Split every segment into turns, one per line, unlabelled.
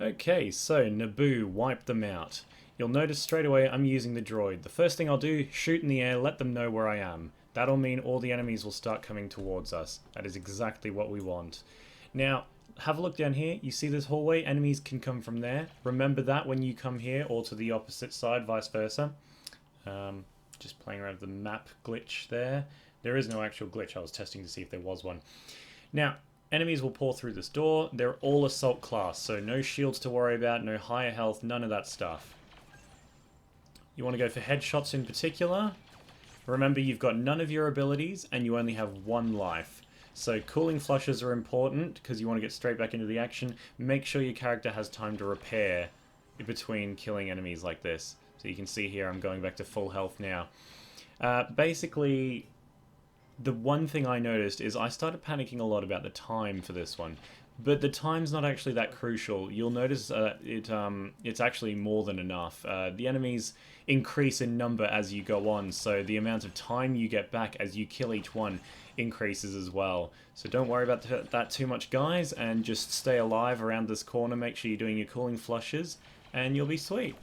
Okay, so Naboo wiped them out. You'll notice straight away I'm using the droid. The first thing I'll do, shoot in the air, let them know where I am. That'll mean all the enemies will start coming towards us. That is exactly what we want. Now, have a look down here. You see this hallway? Enemies can come from there. Remember that when you come here, or to the opposite side, vice versa. Just playing around with the map glitch there. There is no actual glitch. I was testing to see if there was one. Now, enemies will pour through this door. They're all assault class, so no shields to worry about, no higher health, none of that stuff. You want to go for headshots in particular. Remember, you've got none of your abilities, and you only have one life. So cooling flushes are important, because you want to get straight back into the action. Make sure your character has time to repair between killing enemies like this. So you can see here I'm going back to full health now. Basically, the one thing I noticed is I started panicking a lot about the time for this one. But the time's not actually that crucial. You'll notice it's actually more than enough. The enemies increase in number as you go on, so the amount of time you get back as you kill each one increases as well. So don't worry about that too much, guys, and just stay alive around this corner. Make sure you're doing your cooling flushes, and you'll be sweet.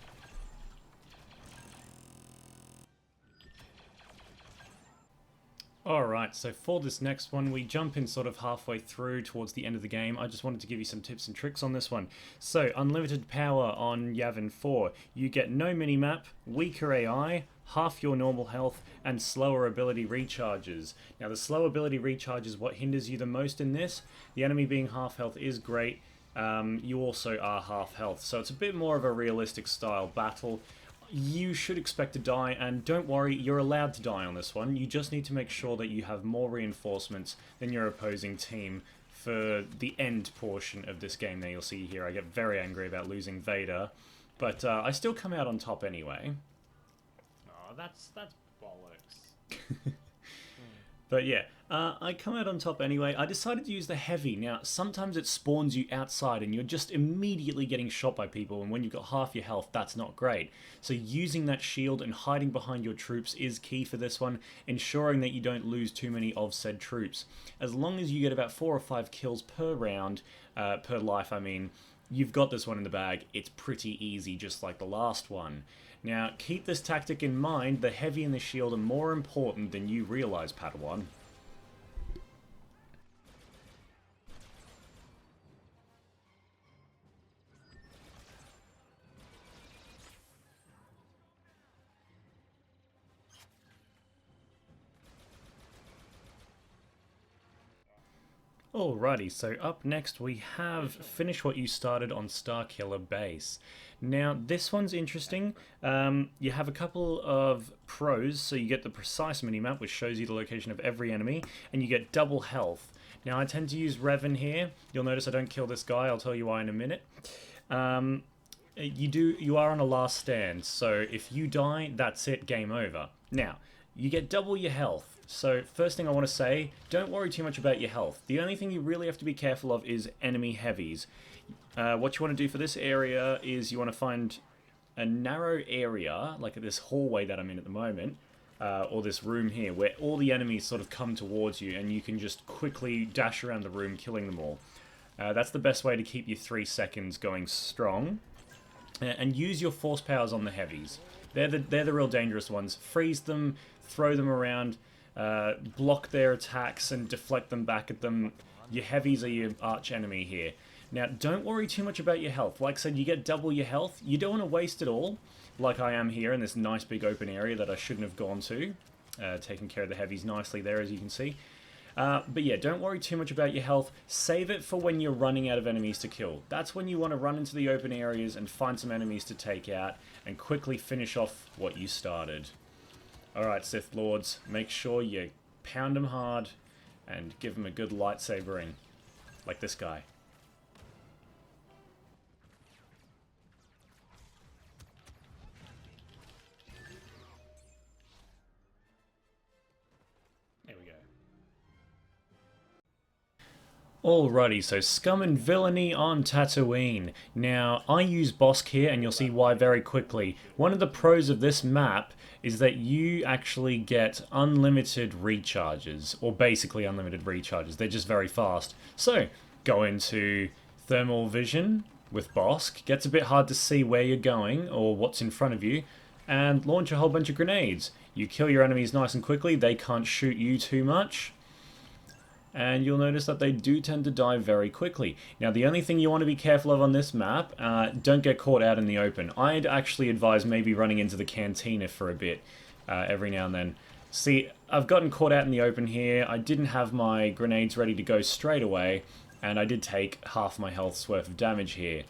Alright, so for this next one, we jump in sort of halfway through towards the end of the game. I just wanted to give you some tips and tricks on this one. So, unlimited power on Yavin 4. You get no minimap, weaker AI, half your normal health, and slower ability recharges. Now, the slow ability recharge is what hinders you the most in this. The enemy being half health is great. You also are half health, so it's a bit more of a realistic style battle. You should expect to die, and don't worry, you're allowed to die on this one. You just need to make sure that you have more reinforcements than your opposing team for the end portion of this game. Now you'll see here I get very angry about losing Vader, but I still come out on top anyway. Oh, that's bollocks. But yeah, I come out on top anyway. I decided to use the heavy. Now, sometimes it spawns you outside and you're just immediately getting shot by people, and when you've got half your health, that's not great. So using that shield and hiding behind your troops is key for this one, ensuring that you don't lose too many of said troops. As long as you get about 4 or 5 kills per round, per life I mean, you've got this one in the bag. It's pretty easy, just like the last one. Now, keep this tactic in mind. The heavy and the shield are more important than you realize, Padawan. Alrighty, so up next we have Finish What You Started on Starkiller Base. Now, this one's interesting. You have a couple of pros, so you get the precise minimap, which shows you the location of every enemy, and you get double health. Now, I tend to use Revan here. You'll notice I don't kill this guy. I'll tell you why in a minute. You are on a last stand, so if you die, that's it, game over. Now, you get double your health. So first thing I want to say, don't worry too much about your health. The only thing you really have to be careful of is enemy heavies. What you want to do for this area is you want to find a narrow area, like this hallway that I'm in at the moment, or this room here, where all the enemies sort of come towards you and you can just quickly dash around the room killing them all. That's the best way to keep your 3 seconds going strong. And use your force powers on the heavies. They're the real dangerous ones. Freeze them, throw them around, block their attacks and deflect them back at them. Your heavies are your arch enemy here. Now, don't worry too much about your health. Like I said, you get double your health. You don't want to waste it all, like I am here in this nice big open area that I shouldn't have gone to. Taking care of the heavies nicely there, as you can see. But yeah, don't worry too much about your health. Save it for when you're running out of enemies to kill. That's when you want to run into the open areas and find some enemies to take out and quickly finish off what you started. Alright, Sith Lords, make sure you pound them hard and give them a good lightsabering, like this guy. There we go. Alrighty, so Scum and Villainy on Tatooine. Now, I use Bosk here, and you'll see why very quickly. One of the pros of this map is that you actually get unlimited recharges, or basically unlimited recharges. They're just very fast. So, go into Thermal Vision, with Bosk. Gets a bit hard to see where you're going or what's in front of you, and launch a whole bunch of grenades. You kill your enemies nice and quickly, they can't shoot you too much, and you'll notice that they do tend to die very quickly. Now, the only thing you want to be careful of on this map, don't get caught out in the open. I'd actually advise maybe running into the cantina for a bit every now and then. See, I've gotten caught out in the open here. I didn't have my grenades ready to go straight away, and I did take half my health's worth of damage here.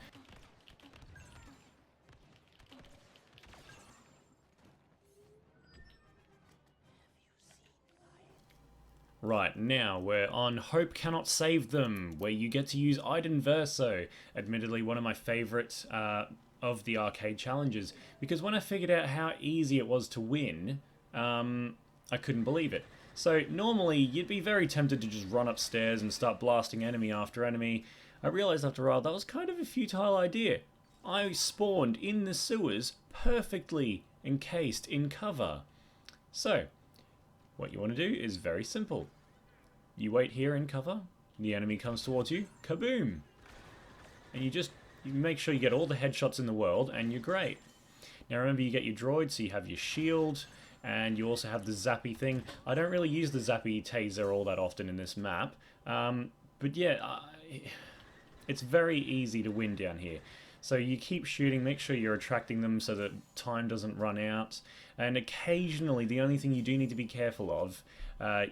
Right, now we're on Hope Cannot Save Them, where you get to use Iden Verso. Admittedly, one of my favourite of the arcade challenges, because when I figured out how easy it was to win, I couldn't believe it. So normally you'd be very tempted to just run upstairs and start blasting enemy after enemy. I realised after a while that was kind of a futile idea. I spawned in the sewers perfectly encased in cover. So, what you want to do is very simple. You wait here in cover, the enemy comes towards you, kaboom! And you make sure you get all the headshots in the world, and you're great. Now remember, you get your droid, so you have your shield, and you also have the zappy thing. I don't really use the zappy taser all that often in this map, but yeah, it's very easy to win down here. So you keep shooting, make sure you're attracting them so that time doesn't run out, and occasionally the only thing you do need to be careful of,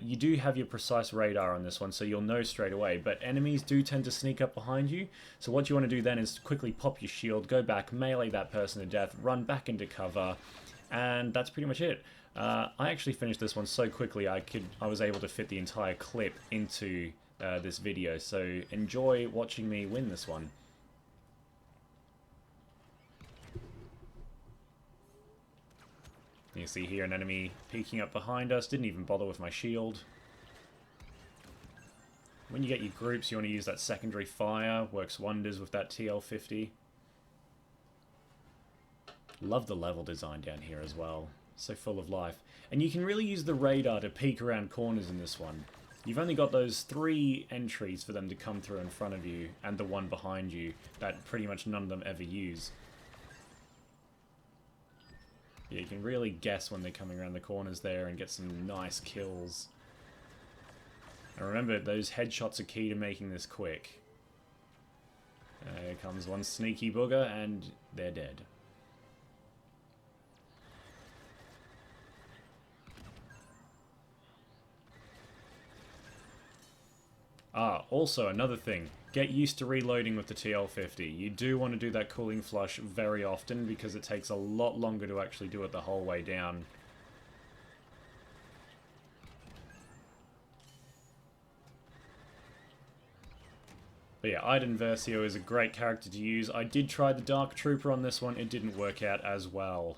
you do have your precise radar on this one, so you'll know straight away, but enemies do tend to sneak up behind you, so what you want to do then is quickly pop your shield, go back, melee that person to death, run back into cover, and that's pretty much it. I actually finished this one so quickly I was able to fit the entire clip into this video, so enjoy watching me win this one. You see here an enemy peeking up behind us, didn't even bother with my shield. When you get your groups, you want to use that secondary fire, works wonders with that TL50. Love the level design down here as well, so full of life. And you can really use the radar to peek around corners in this one. You've only got those 3 entries for them to come through in front of you, and the one behind you, that pretty much none of them ever use. Yeah, you can really guess when they're coming around the corners there and get some nice kills. And remember, those headshots are key to making this quick. Here comes one sneaky booger, and they're dead. Also another thing, get used to reloading with the TL50. You do want to do that cooling flush very often because it takes a lot longer to actually do it the whole way down. But yeah, Iden Versio is a great character to use. I did try the Dark Trooper on this one, it didn't work out as well.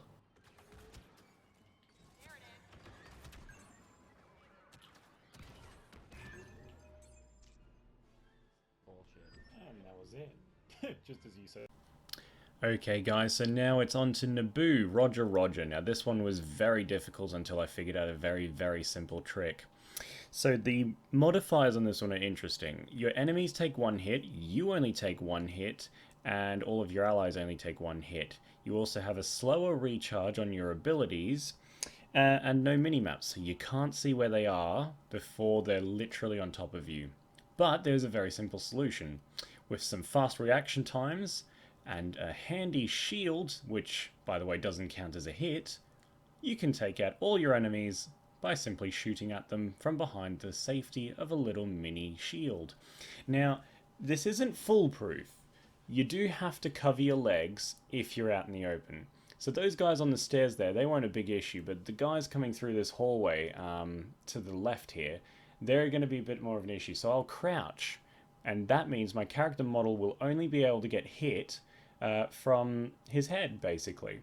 And that was it. Just as you said. Okay guys, so now it's on to Naboo, Roger Roger. Now this one was very difficult until I figured out a very simple trick. So the modifiers on this one are interesting. Your enemies take 1 hit, you only take 1 hit, and all of your allies only take 1 hit. You also have a slower recharge on your abilities, and no minimaps, so you can't see where they are before they're literally on top of you. But there's a very simple solution. With some fast reaction times and a handy shield, which by the way doesn't count as a hit, you can take out all your enemies by simply shooting at them from behind the safety of a little mini shield. Now, this isn't foolproof. You do have to cover your legs if you're out in the open. So those guys on the stairs there, they weren't a big issue, but the guys coming through this hallway to the left here, they're going to be a bit more of an issue. So I'll crouch, and that means my character model will only be able to get hit from his head, basically.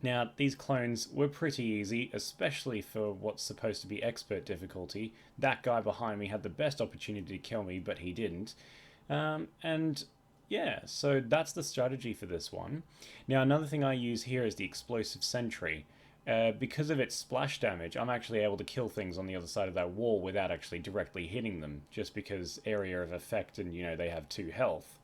Now, these clones were pretty easy, especially for what's supposed to be expert difficulty. That guy behind me had the best opportunity to kill me, but he didn't. And yeah, so that's the strategy for this one. Now, another thing I use here is the explosive sentry. Because of its splash damage, I'm actually able to kill things on the other side of that wall without actually directly hitting them, just because area of effect and, you know, they have 2 health.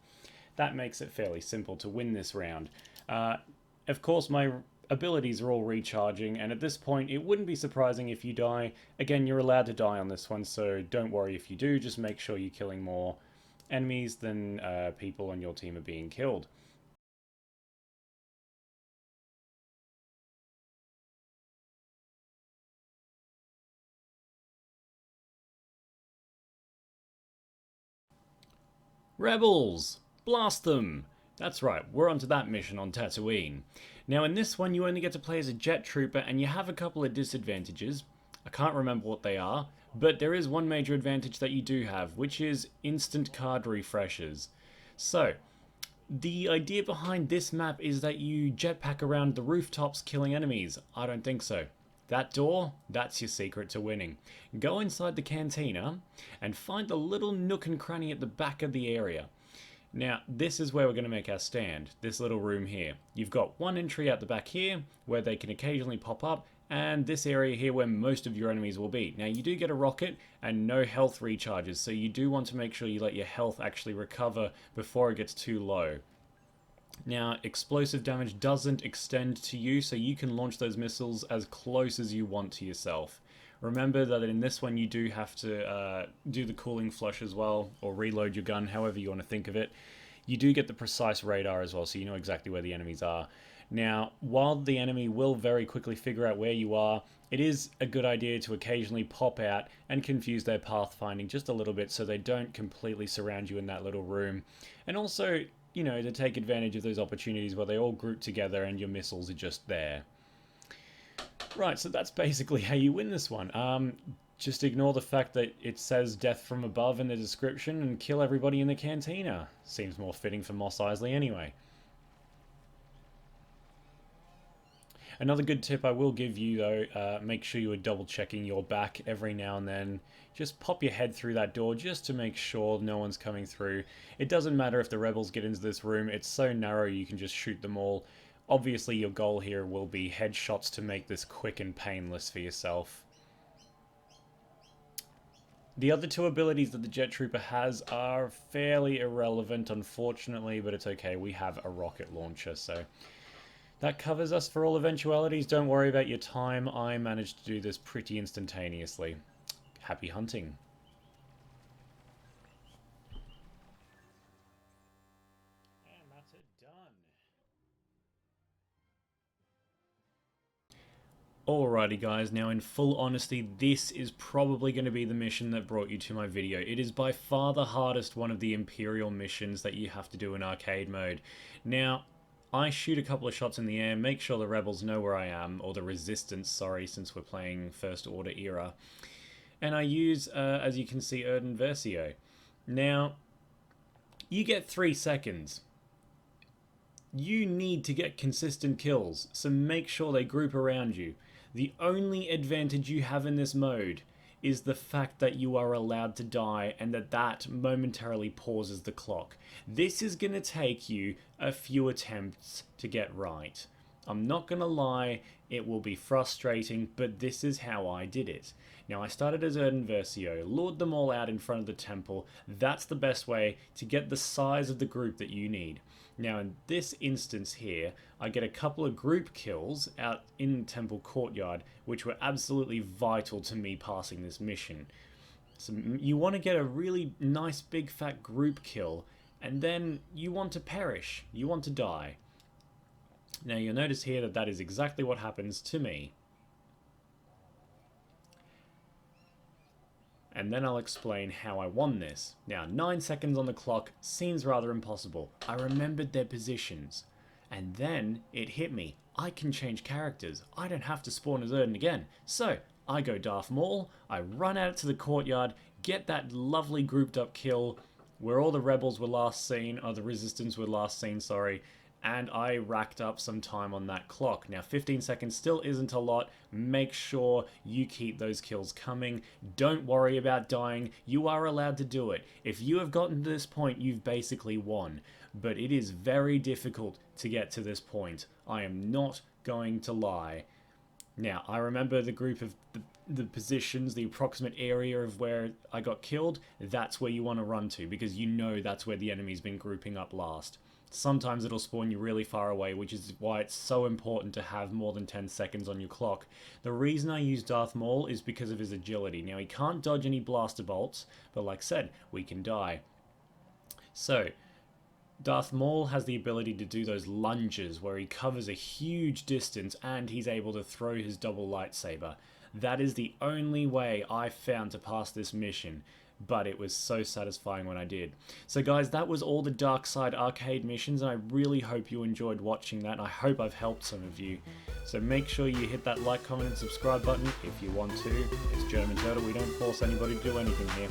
that makes it fairly simple to win this round. Of course, my abilities are all recharging, and at this point it wouldn't be surprising if you die. Again, you're allowed to die on this one, so don't worry if you do. Just make sure you're killing more enemies than people on your team are being killed. Rebels! Blast them! That's right, we're onto that mission on Tatooine. Now in this one you only get to play as a jet trooper, and you have a couple of disadvantages. I can't remember what they are, but there is one major advantage that you do have, which is instant card refreshes. So, the idea behind this map is that you jetpack around the rooftops killing enemies. I don't think so. That door, that's your secret to winning. Go inside the cantina and find the little nook and cranny at the back of the area. Now, this is where we're going to make our stand, this little room here. You've got one entry out the back here, where they can occasionally pop up, and this area here where most of your enemies will be. Now, you do get a rocket and no health recharges, so you do want to make sure you let your health actually recover before it gets too low. Now, explosive damage doesn't extend to you, so you can launch those missiles as close as you want to yourself. Remember that in this one you do have to do the cooling flush as well, or reload your gun, however you want to think of it. You do get the precise radar as well, so you know exactly where the enemies are. Now, while the enemy will very quickly figure out where you are, it is a good idea to occasionally pop out and confuse their pathfinding just a little bit so they don't completely surround you in that little room. And also, you know, to take advantage of those opportunities where they all group together and your missiles are just there. Right, so that's basically how you win this one. Just ignore the fact that it says death from above in the description and kill everybody in the cantina. Seems more fitting for Mos Eisley anyway. Another good tip I will give you though, make sure you are double checking your back every now and then. Just pop your head through that door just to make sure no one's coming through. It doesn't matter if the rebels get into this room, it's so narrow you can just shoot them all. Obviously your goal here will be headshots to make this quick and painless for yourself. The other two abilities that the Jet Trooper has are fairly irrelevant, unfortunately, but it's okay, we have a rocket launcher, so that covers us for all eventualities. Don't worry about your time, I managed to do this pretty instantaneously. Happy hunting. And that's it done. Alrighty guys, now in full honesty, this is probably going to be the mission that brought you to my video. It is by far the hardest one of the Imperial missions that you have to do in arcade mode. Now, I shoot a couple of shots in the air, make sure the rebels know where I am, or the resistance, sorry, since we're playing First Order era. And I use, as you can see, Erden Versio. Now, you get 3 seconds. You need to get consistent kills, so make sure they group around you. The only advantage you have in this mode is the fact that you are allowed to die and that momentarily pauses the clock. This is going to take you a few attempts to get right. I'm not going to lie, it will be frustrating, but this is how I did it. Now, I started as Erden Versio, lured them all out in front of the temple. That's the best way to get the size of the group that you need. Now, in this instance here, I get a couple of group kills out in Temple Courtyard, which were absolutely vital to me passing this mission. So you want to get a really nice big fat group kill, and then you want to perish. You want to die. Now, you'll notice here that that is exactly what happens to me. And then I'll explain how I won this. Now, 9 seconds on the clock seems rather impossible. I remembered their positions. And then it hit me. I can change characters. I don't have to spawn as Erden again. So, I go Darth Maul, I run out to the courtyard, get that lovely grouped up kill where all the rebels were last seen, or the resistance were last seen, sorry, and I racked up some time on that clock. Now, 15 seconds still isn't a lot. Make sure you keep those kills coming. Don't worry about dying. You are allowed to do it. If you have gotten to this point, you've basically won. But it is very difficult to get to this point. I am not going to lie. Now, I remember the group of the positions, the approximate area of where I got killed. That's where you want to run to, because you know that's where the enemy's been grouping up last. Sometimes it'll spawn you really far away, which is why it's so important to have more than 10 seconds on your clock. The reason I use Darth Maul is because of his agility. Now, he can't dodge any blaster bolts, but like I said, we can die. So, Darth Maul has the ability to do those lunges where he covers a huge distance and he's able to throw his double lightsaber. That is the only way I found to pass this mission, but it was so satisfying when I did. So guys, that was all the Dark Side Arcade missions, and I really hope you enjoyed watching that, and I hope I've helped some of you. So make sure you hit that like, comment and subscribe button if you want to. It's German Turtle, we don't force anybody to do anything here.